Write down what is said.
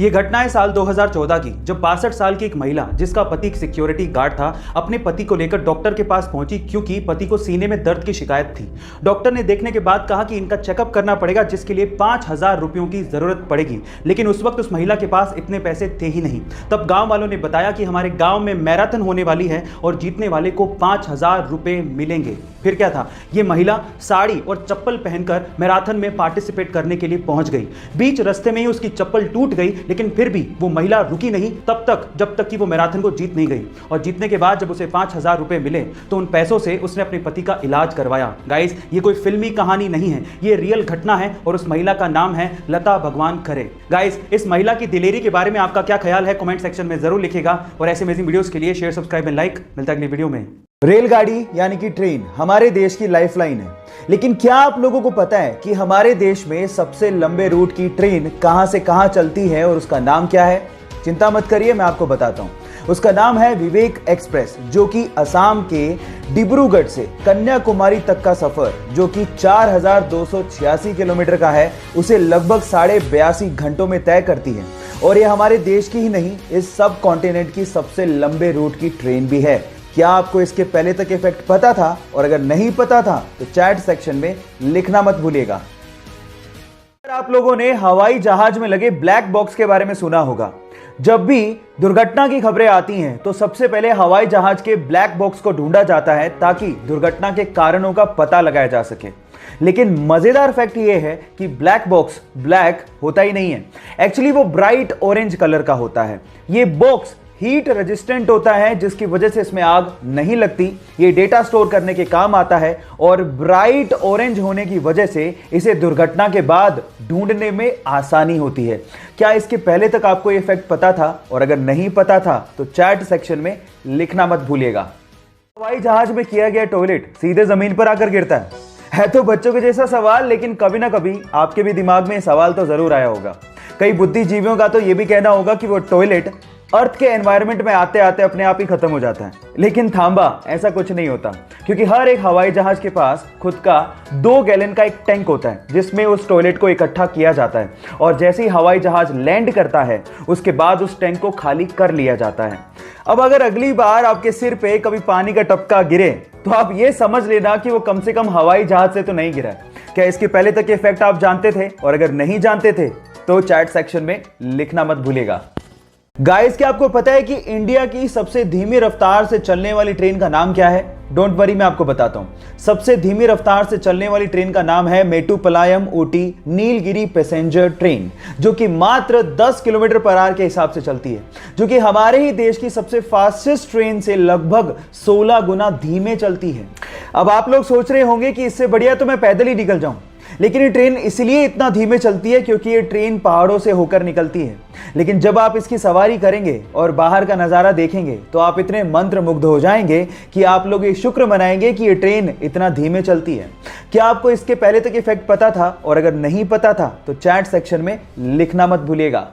ये घटना है साल 2014 की, जब 62 साल की एक महिला जिसका पति एक सिक्योरिटी गार्ड था, अपने पति को लेकर डॉक्टर के पास पहुंची क्योंकि पति को सीने में दर्द की शिकायत थी। डॉक्टर ने देखने के बाद कहा कि इनका चेकअप करना पड़ेगा, जिसके लिए 5000 रुपयों की जरूरत पड़ेगी। लेकिन उस वक्त उस महिला के पास इतने पैसे थे ही नहीं। तब गांव वालों ने बताया कि हमारे गांव में मैराथन होने वाली है और जीतने वाले को 5000 रुपए मिलेंगे। फिर क्या था, ये महिला साड़ी और चप्पल पहनकर मैराथन में पार्टिसिपेट करने के लिए पहुंच गई। बीच रास्ते में ही उसकी चप्पल टूट गई, लेकिन फिर भी वो महिला रुकी नहीं तब तक जब तक कि वो मैराथन को जीत नहीं गई। और जीतने के बाद जब उसे 5000 रुपए मिले तो उन पैसों से उसने अपने पति का इलाज करवाया। गाइस, ये कोई फिल्मी कहानी नहीं है, ये रियल घटना है और उस महिला का नाम है लता भगवान खरे। गाइस, इस महिला की दिलेरी के बारे में आपका क्या ख्याल है, कमेंट सेक्शन में जरूर लिखिएगा। और ऐसे अमेजिंग वीडियोस के लिए शेयर, सब्सक्राइब एंड लाइक। मिलता है अगली वीडियो में। रेलगाड़ी यानी कि ट्रेन हमारे देश की लाइफलाइन है, लेकिन क्या आप लोगों को पता है कि हमारे देश में सबसे लंबे रूट की ट्रेन कहां से कहां चलती है और उसका नाम क्या है? चिंता मत करिए, मैं आपको बताता हूं। उसका नाम है विवेक एक्सप्रेस, जो कि असम के डिब्रूगढ़ से कन्याकुमारी तक का सफर, जो कि 4286 किलोमीटर का है, उसे लगभग 82.5 घंटों में तय करती है। और यह हमारे देश की ही नहीं, इस सब कॉन्टिनेंट की सबसे लंबे रूट की ट्रेन भी है। क्या आपको इसके पहले तक इफेक्ट पता था? और अगर नहीं पता था तो चैट सेक्शन में लिखना मत भूलिएगा। अगर आप लोगों ने हवाई जहाज में लगे ब्लैक बॉक्स के बारे में सुना होगा, जब भी दुर्घटना की खबरें आती हैं तो सबसे पहले हवाई जहाज के ब्लैक बॉक्स को ढूंढा जाता है ताकि दुर्घटना के कारणों का पता लगाया जा सके। लेकिन मजेदार फैक्ट यह है कि ब्लैक बॉक्स ब्लैक होता ही नहीं है, एक्चुअली वो ब्राइट ऑरेंज कलर का होता है। ये बॉक्स हीट रेजिस्टेंट होता है, जिसकी वजह से इसमें आग नहीं लगती। ये डेटा स्टोर करने के काम आता है और ब्राइट ऑरेंज होने की वजह से इसे दुर्घटना के बाद ढूंढने में आसानी होती है। क्या इसके पहले तक आपको ये फैक्ट पता था? और अगर नहीं पता था तो चैट सेक्शन में लिखना मत भूलिएगा। हवाई जहाज में किया गया टॉयलेट सीधे जमीन पर आकर गिरता है तो बच्चों के जैसा सवाल, लेकिन कभी ना कभी आपके भी दिमाग में सवाल तो जरूर आया होगा। कई बुद्धिजीवियों का तो यह भी कहना होगा कि वो टॉयलेट अर्थ के एनवायरनमेंट में आते आते अपने आप ही खत्म हो जाता है। लेकिन थांबा, ऐसा कुछ नहीं होता, क्योंकि हर एक हवाई जहाज के पास खुद का 2 गैलन का एक टैंक होता है, जिसमें उस टॉयलेट को इकट्ठा किया जाता है। और जैसे ही हवाई जहाज लैंड करता है उसके बाद उस टैंक को खाली कर लिया जाता है। अब अगर अगली बार आपके सिर पे कभी पानी का टपका गिरे तो आप ये समझ लेना कि वो कम से कम हवाई जहाज से तो नहीं गिरा है। क्या इसके पहले तक ये फैक्ट आप जानते थे? और अगर नहीं जानते थे तो चैट सेक्शन में लिखना मत भूलिएगा। गाइस, क्या आपको पता है कि इंडिया की सबसे धीमी रफ्तार से चलने वाली ट्रेन का नाम क्या है? डोंट वरी, मैं आपको बताता हूं। सबसे धीमी रफ्तार से चलने वाली ट्रेन का नाम है मेट्टुपालयम ऊटी नीलगिरी पैसेंजर ट्रेन, जो कि मात्र 10 किलोमीटर पर आवर के हिसाब से चलती है, जो कि हमारे ही देश की सबसे फास्टेस्ट ट्रेन से लगभग 16 गुना धीमे चलती है। अब आप लोग सोच रहे होंगे कि इससे बढ़िया तो मैं पैदल ही निकल जाऊं, लेकिन ये ट्रेन इसलिए इतना धीमे चलती है क्योंकि ये ट्रेन पहाड़ों से होकर निकलती है। लेकिन जब आप इसकी सवारी करेंगे और बाहर का नज़ारा देखेंगे तो आप इतने मंत्रमुग्ध हो जाएंगे कि आप लोग ये शुक्र मनाएंगे कि ये ट्रेन इतना धीमे चलती है। क्या आपको इसके पहले तक इफेक्ट पता था? और अगर नहीं पता था तो चैट सेक्शन में लिखना मत भूलिएगा।